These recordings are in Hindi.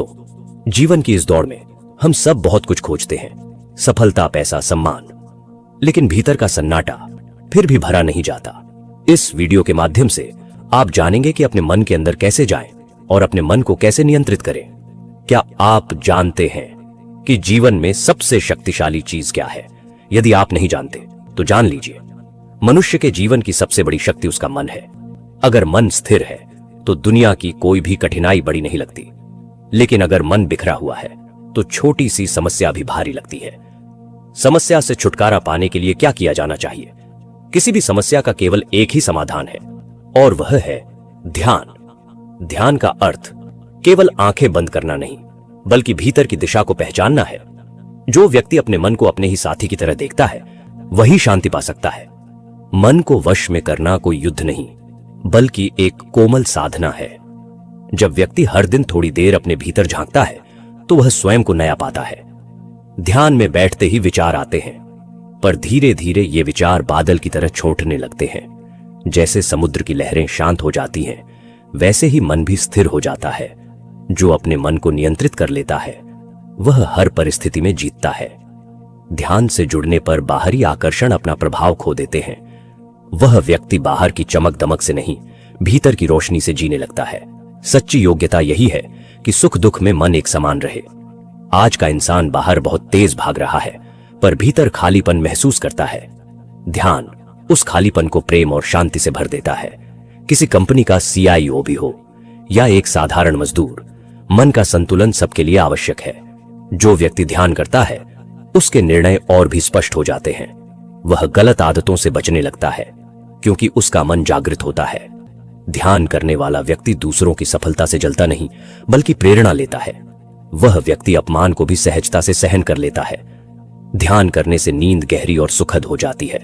दोस्तों, जीवन की इस दौड़ में हम सब बहुत कुछ खोजते हैं, सफलता, पैसा, सम्मान, लेकिन भीतर का सन्नाटा फिर भी भरा नहीं जाता। इस वीडियो के माध्यम से आप जानेंगे कि अपने मन के अंदर कैसे जाएं और अपने मन को कैसे नियंत्रित करें। क्या आप जानते हैं कि जीवन में सबसे शक्तिशाली चीज क्या है? यदि आप नहीं जानते तो जान लीजिए। मनुष्य के जीवन की सबसे बड़ी शक्ति उसका मन है। अगर मन स्थिर है तो दुनिया की कोई भी कठिनाई बड़ी नहीं लगती, लेकिन अगर मन बिखरा हुआ है तो छोटी सी समस्या भी भारी लगती है। समस्या से छुटकारा पाने के लिए क्या किया जाना चाहिए? किसी भी समस्या का केवल एक ही समाधान है और वह है ध्यान। ध्यान का अर्थ केवल आंखें बंद करना नहीं, बल्कि भीतर की दिशा को पहचानना है। जो व्यक्ति अपने मन को अपने ही साथी की तरह देखता है, वही शांति पा सकता है। मन को वश में करना कोई युद्ध नहीं, बल्कि एक कोमल साधना है। जब व्यक्ति हर दिन थोड़ी देर अपने भीतर झांकता है तो वह स्वयं को नया पाता है। ध्यान में बैठते ही विचार आते हैं, पर धीरे धीरे ये विचार बादल की तरह छोटने लगते हैं। जैसे समुद्र की लहरें शांत हो जाती हैं, वैसे ही मन भी स्थिर हो जाता है। जो अपने मन को नियंत्रित कर लेता है, वह हर परिस्थिति में जीतता है। ध्यान से जुड़ने पर बाहरी आकर्षण अपना प्रभाव खो देते हैं। वह व्यक्ति बाहर की चमक दमक से नहीं, भीतर की रोशनी से जीने लगता है। सच्ची योग्यता यही है कि सुख दुख में मन एक समान रहे। आज का इंसान बाहर बहुत तेज भाग रहा है, पर भीतर खालीपन महसूस करता है। ध्यान उस खालीपन को प्रेम और शांति से भर देता है। किसी कंपनी का CIO भी हो या एक साधारण मजदूर, मन का संतुलन सबके लिए आवश्यक है। जो व्यक्ति ध्यान करता है, उसके निर्णय और भी स्पष्ट हो जाते हैं। वह गलत आदतों से बचने लगता है, क्योंकि उसका मन जागृत होता है। ध्यान करने वाला व्यक्ति दूसरों की सफलता से जलता नहीं, बल्कि प्रेरणा लेता है। वह व्यक्ति अपमान को भी सहजता से सहन कर लेता है। ध्यान करने से नींद गहरी और सुखद हो जाती है।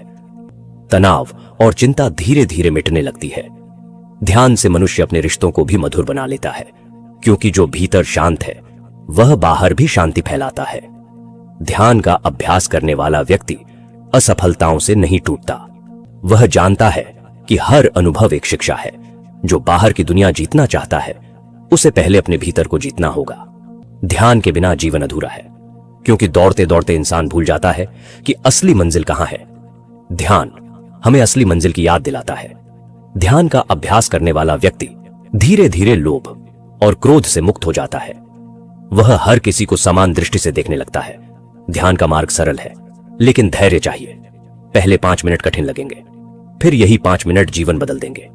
तनाव और चिंता धीरे धीरे मिटने लगती है। ध्यान से मनुष्य अपने रिश्तों को भी मधुर बना लेता है, क्योंकि जो भीतर शांत है, वह बाहर भी शांति फैलाता है। ध्यान का अभ्यास करने वाला व्यक्ति असफलताओं से नहीं टूटता। वह जानता है कि हर अनुभव एक शिक्षा है। जो बाहर की दुनिया जीतना चाहता है, उसे पहले अपने भीतर को जीतना होगा। ध्यान के बिना जीवन अधूरा है, क्योंकि दौड़ते दौड़ते इंसान भूल जाता है कि असली मंजिल कहां है। ध्यान हमें असली मंजिल की याद दिलाता है। ध्यान का अभ्यास करने वाला व्यक्ति धीरे धीरे लोभ और क्रोध से मुक्त हो जाता है। वह हर किसी को समान दृष्टि से देखने लगता है। ध्यान का मार्ग सरल है, लेकिन धैर्य चाहिए। पहले 5 मिनट कठिन लगेंगे, फिर यही 5 मिनट जीवन बदल देंगे।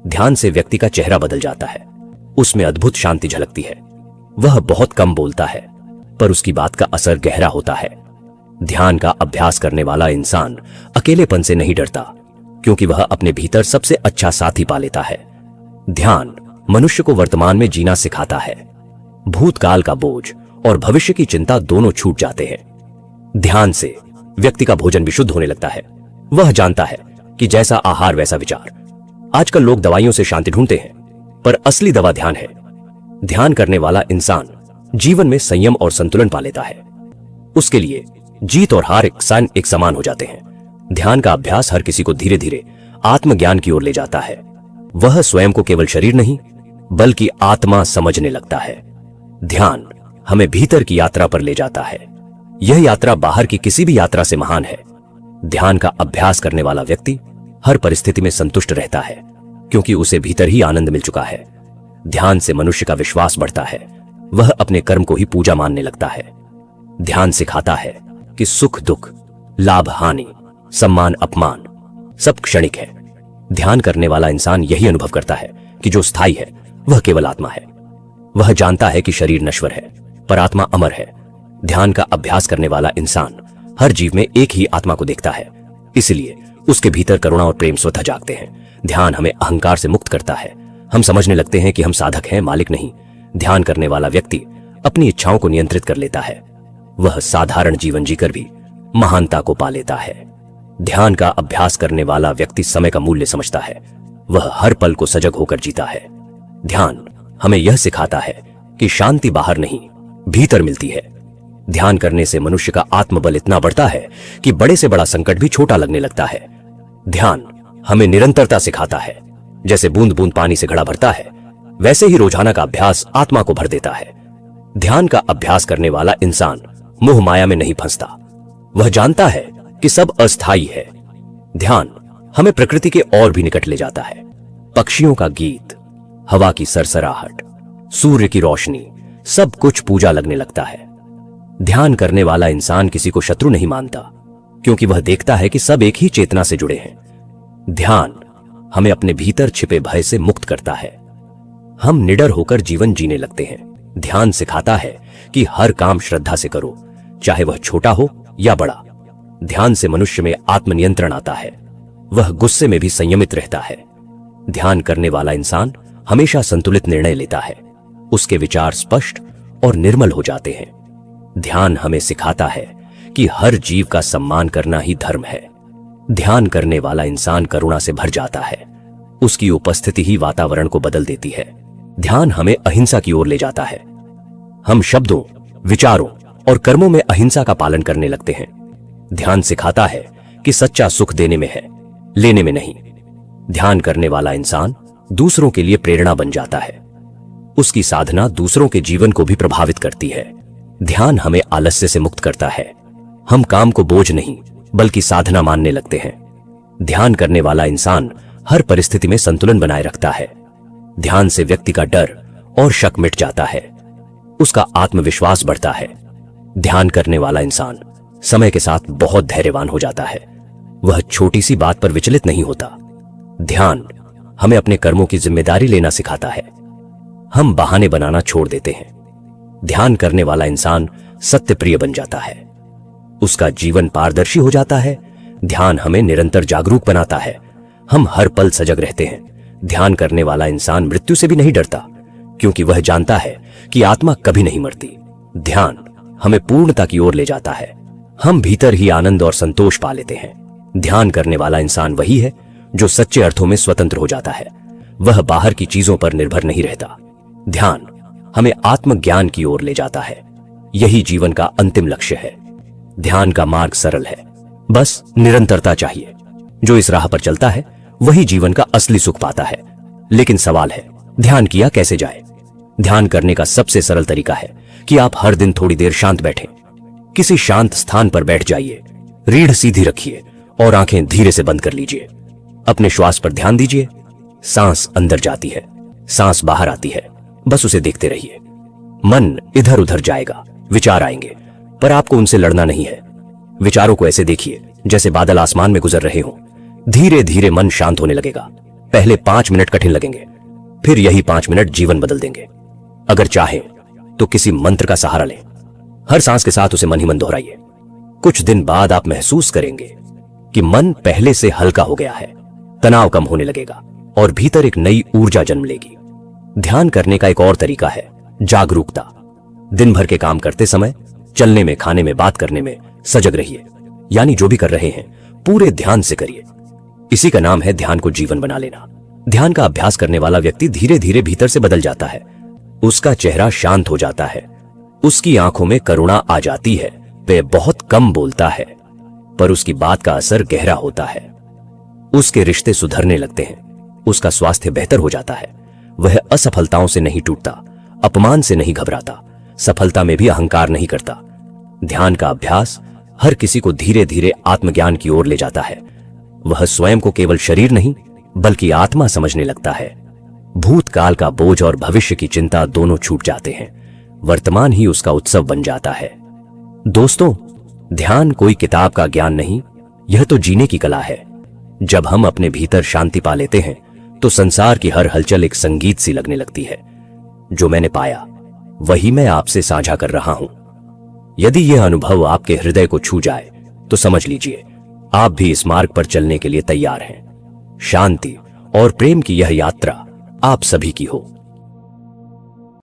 ध्यान से व्यक्ति का चेहरा बदल जाता है। उसमें अद्भुत शांति झलकती है। वह बहुत कम बोलता है, पर उसकी बात का असर गहरा होता है। ध्यान का अभ्यास करने वाला इंसान अकेलेपन से नहीं डरता, क्योंकि वह अपने भीतर सबसे अच्छा साथी पा लेता है। ध्यान मनुष्य को वर्तमान में जीना सिखाता है। भूतकाल का बोझ और भविष्य की चिंता दोनों छूट जाते हैं। ध्यान से व्यक्ति का भोजन भी शुद्ध होने लगता है। वह जानता है कि जैसा आहार वैसा विचार। आजकल लोग दवाइयों से शांति ढूंढते हैं, पर असली दवा ध्यान है। ध्यान करने वाला इंसान जीवन में संयम और संतुलन पा लेता है। उसके लिए जीत और हार एक समान हो जाते हैं। ध्यान का अभ्यास हर किसी को धीरे धीरे आत्मज्ञान की ओर ले जाता है। वह स्वयं को केवल शरीर नहीं, बल्कि आत्मा समझने लगता है। ध्यान हमें भीतर की यात्रा पर ले जाता है। यह यात्रा बाहर की किसी भी यात्रा से महान है। ध्यान का अभ्यास करने वाला व्यक्ति हर परिस्थिति में संतुष्ट रहता है, क्योंकि उसे भीतर ही आनंद मिल चुका है। ध्यान से मनुष्य का विश्वास बढ़ता है। वह अपने कर्म को ही पूजा मानने लगता है। ध्यान सिखाता है कि सुख दुख, लाभ हानि, सम्मान अपमान सब क्षणिक है। ध्यान करने वाला इंसान यही अनुभव करता है कि जो स्थायी है वह केवल आत्मा है। वह जानता है कि शरीर नश्वर है, पर आत्मा अमर है। ध्यान का अभ्यास करने वाला इंसान हर जीव में एक ही आत्मा को देखता है, इसलिए उसके भीतर करुणा और प्रेम स्वतः जागते हैं। ध्यान हमें अहंकार से मुक्त करता है। हम समझने लगते हैं कि हम साधक हैं, मालिक नहीं। ध्यान करने वाला व्यक्ति अपनी इच्छाओं को नियंत्रित कर लेता है। वह साधारण जीवन जीकर भी महानता को पा लेता है। ध्यान का अभ्यास करने वाला व्यक्ति समय का मूल्य समझता है। वह हर पल को सजग होकर जीता है। ध्यान हमें यह सिखाता है कि शांति बाहर नहीं, भीतर मिलती है। ध्यान करने से मनुष्य का आत्मबल इतना बढ़ता है कि बड़े से बड़ा संकट भी छोटा लगने लगता है। ध्यान हमें निरंतरता सिखाता है। जैसे बूंद बूंद पानी से घड़ा भरता है, वैसे ही रोजाना का अभ्यास आत्मा को भर देता है। ध्यान का अभ्यास करने वाला इंसान मोह माया में नहीं फंसता। वह जानता है कि सब अस्थायी है। ध्यान हमें प्रकृति के और भी निकट ले जाता है। पक्षियों का गीत, हवा की सरसराहट, सूर्य की रोशनी, सब कुछ पूजा लगने लगता है। ध्यान करने वाला इंसान किसी को शत्रु नहीं मानता, क्योंकि वह देखता है कि सब एक ही चेतना से जुड़े हैं। ध्यान हमें अपने भीतर छिपे भय से मुक्त करता है। हम निडर होकर जीवन जीने लगते हैं। ध्यान सिखाता है कि हर काम श्रद्धा से करो, चाहे वह छोटा हो या बड़ा। ध्यान से मनुष्य में आत्मनियंत्रण आता है। वह गुस्से में भी संयमित रहता है। ध्यान करने वाला इंसान हमेशा संतुलित निर्णय लेता है। उसके विचार स्पष्ट और निर्मल हो जाते हैं। ध्यान हमें सिखाता है कि हर जीव का सम्मान करना ही धर्म है। ध्यान करने वाला इंसान करुणा से भर जाता है। उसकी उपस्थिति ही वातावरण को बदल देती है। ध्यान हमें अहिंसा की ओर ले जाता है। हम शब्दों, विचारों और कर्मों में अहिंसा का पालन करने लगते हैं। ध्यान सिखाता है कि सच्चा सुख देने में है, लेने में नहीं। ध्यान करने वाला इंसान दूसरों के लिए प्रेरणा बन जाता है। उसकी साधना दूसरों के जीवन को भी प्रभावित करती है। ध्यान हमें आलस्य से मुक्त करता है। हम काम को बोझ नहीं बल्कि साधना मानने लगते हैं। ध्यान करने वाला इंसान हर परिस्थिति में संतुलन बनाए रखता है। ध्यान से व्यक्ति का डर और शक मिट जाता है। उसका आत्मविश्वास बढ़ता है। ध्यान करने वाला इंसान समय के साथ बहुत धैर्यवान हो जाता है। वह छोटी सी बात पर विचलित नहीं होता। ध्यान हमें अपने कर्मों की जिम्मेदारी लेना सिखाता है। हम बहाने बनाना छोड़ देते हैं। ध्यान करने वाला इंसान सत्य प्रिय बन जाता है। उसका जीवन पारदर्शी हो जाता है। ध्यान हमें निरंतर जागरूक बनाता है। हम हर पल सजग रहते हैं। ध्यान करने वाला इंसान मृत्यु से भी नहीं डरता, क्योंकि वह जानता है कि आत्मा कभी नहीं मरती। ध्यान हमें पूर्णता की ओर ले जाता है। हम भीतर ही आनंद और संतोष पा लेते हैं। ध्यान करने वाला इंसान वही है जो सच्चे अर्थों में स्वतंत्र हो जाता है। वह बाहर की चीजों पर निर्भर नहीं रहता। ध्यान हमें आत्मज्ञान की ओर ले जाता है। यही जीवन का अंतिम लक्ष्य है। ध्यान का मार्ग सरल है, बस निरंतरता चाहिए। जो इस राह पर चलता है वही जीवन का असली सुख पाता है। लेकिन सवाल है, ध्यान किया कैसे जाए? ध्यान करने का सबसे सरल तरीका है कि आप हर दिन थोड़ी देर शांत बैठें। किसी शांत स्थान पर बैठ जाइए, रीढ़ सीधी रखिए और आंखें धीरे से बंद कर लीजिए। अपने श्वास पर ध्यान दीजिए। सांस अंदर जाती है, सांस बाहर आती है, बस उसे देखते रहिए। मन इधर उधर जाएगा, विचार आएंगे, पर आपको उनसे लड़ना नहीं है। विचारों को ऐसे देखिए जैसे बादल आसमान में गुजर रहे हों। धीरे धीरे मन शांत होने लगेगा। पहले 5 मिनट कठिन लगेंगे, फिर यही 5 मिनट जीवन बदल देंगे। अगर चाहें तो किसी मंत्र का सहारा लें। हर सांस के साथ उसे मन ही मन दोहराइए। कुछ दिन बाद आप महसूस करेंगे कि मन पहले से हल्का हो गया है, तनाव कम होने लगेगा और भीतर एक नई ऊर्जा जन्म लेगी। ध्यान करने का एक और तरीका है जागरूकता। दिन भर के काम करते समय, चलने में, खाने में, बात करने में सजग रहिए। यानी जो भी कर रहे हैं पूरे ध्यान से करिए। इसी का नाम है ध्यान को जीवन बना लेना। ध्यान का अभ्यास करने वाला व्यक्ति धीरे धीरे भीतर से बदल जाता है। उसका चेहरा शांत हो जाता है। उसकी आंखों में करुणा आ जाती है। वह बहुत कम बोलता है, पर उसकी बात का असर गहरा होता है। उसके रिश्ते सुधरने लगते हैं। उसका स्वास्थ्य बेहतर हो जाता है। वह असफलताओं से नहीं टूटता, अपमान से नहीं घबराता, सफलता में भी अहंकार नहीं करता। ध्यान का अभ्यास हर किसी को धीरे धीरे आत्मज्ञान की ओर ले जाता है। वह स्वयं को केवल शरीर नहीं बल्कि आत्मा समझने लगता है। भूतकाल का बोझ और भविष्य की चिंता दोनों छूट जाते हैं। वर्तमान ही उसका उत्सव बन जाता है। दोस्तों, ध्यान कोई किताब का ज्ञान नहीं, यह तो जीने की कला है। जब हम अपने भीतर शांति पा लेते हैं तो संसार की हर हलचल एक संगीत सी लगने लगती है। जो मैंने पाया वही मैं आपसे साझा कर रहा हूं। यदि यह अनुभव आपके हृदय को छू जाए तो समझ लीजिए आप भी इस मार्ग पर चलने के लिए तैयार हैं। शांति और प्रेम की यह यात्रा आप सभी की हो।